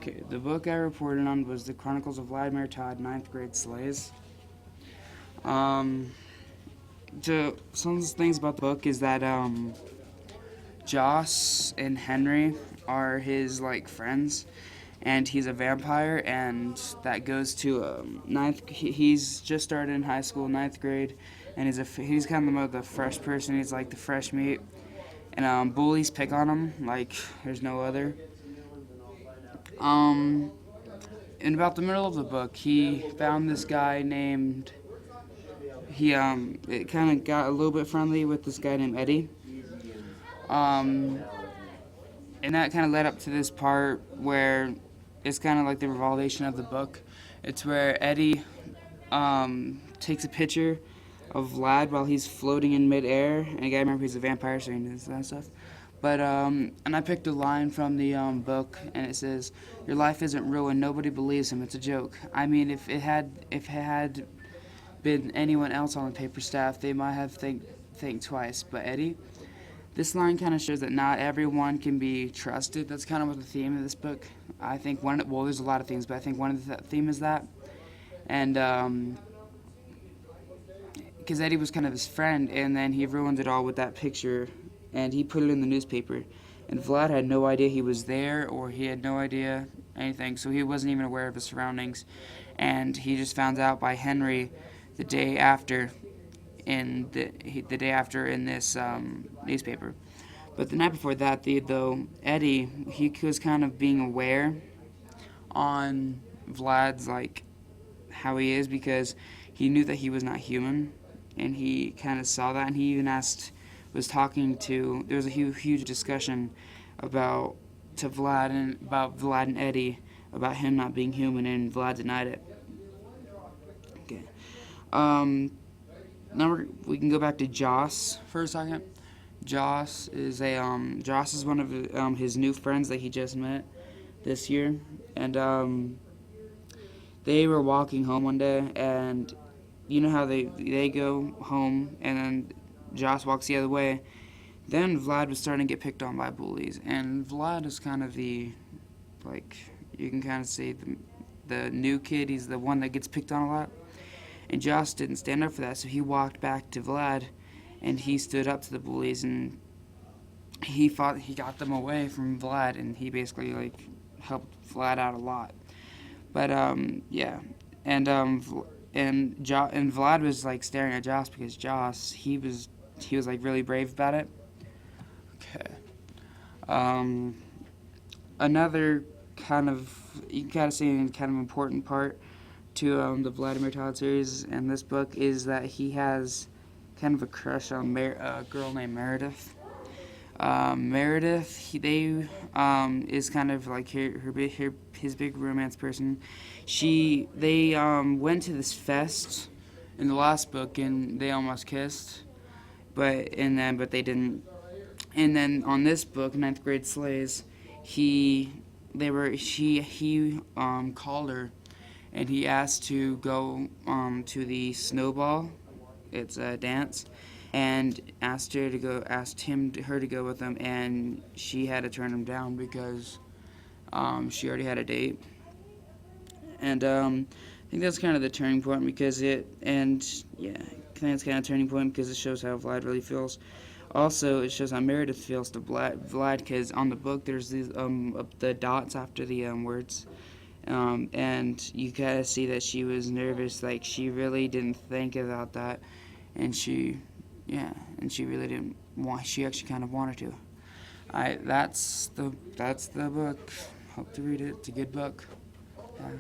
Okay, the book I reported on was The Chronicles of Vladimir Todd, Ninth Grade Slays. Um, some of the things about the book is that Joss and Henry are his like friends, and he's a vampire, and that goes to ninth. He's just started in high school, ninth grade, and he's kind of the fresh person. He's like the fresh meat, and bullies pick on him like there's no other. Um, in about the middle of the book, he found this guy named. It kind of got a little bit friendly with this guy named Eddie. Um, and that kind of led up to this part where it's kind of like the revelation of the book. It's where Eddie takes a picture of Vlad while he's floating in midair, and again, remember he's a vampire, so he knows that stuff. But and I picked a line from the book, and it says, "Your life isn't real, and nobody believes him. It's a joke." I mean, if it had been anyone else on the paper staff, they might have think twice. But Eddie, this line kind of shows that not everyone can be trusted. That's kind of what the theme of this book. I think there's a lot of themes, but I think one of the theme is that, and because Eddie was kind of his friend, and then he ruined it all with that picture, and he put it in the newspaper, and Vlad had no idea he was there, or he had no idea anything, so he wasn't even aware of his surroundings, and he just found out by Henry the day after the day after in this newspaper. But the night before that, though Eddie, he was kind of being aware on Vlad's like how he is because he knew that he was not human, and he kind of saw that, and he even was talking to. There was a huge discussion about about Vlad and Eddie about him not being human, and Vlad denied it. Okay. Now we can go back to Joss for a second. Joss is one of his new friends that he just met this year, and they were walking home one day, and you know how they go home, and then Joss walks the other way. Then Vlad was starting to get picked on by bullies, and Vlad is kind of like you can kind of say the new kid. He's the one that gets picked on a lot. And Joss didn't stand up for that, so he walked back to Vlad, and he stood up to the bullies, and he got them away from Vlad, and he basically like helped Vlad out a lot. But yeah, and and Vlad was like staring at Joss because Joss he was like really brave about it. Okay. Another kind of you gotta say kind of important part to the Vladimir Todd series and this book is that he has kind of a crush on a girl named Meredith. Meredith, is kind of like his big romance person. They went to this fest in the last book and they almost kissed, but they didn't. And then on this book, Ninth Grade Slays, he called her, and he asked to go to the snowball. It's a dance, and asked her to go with him, and she had to turn him down because she already had a date. And I think that's kind of the turning point I think it's kind of a turning point because it shows how Vlad really feels. Also, it shows how Meredith feels to Vlad because on the book there's these the dots after the words. And you gotta see that she was nervous, like she really didn't think about that, and she really didn't want. She actually kind of wanted to. That's the book. Hope to read it. It's a good book. Yeah.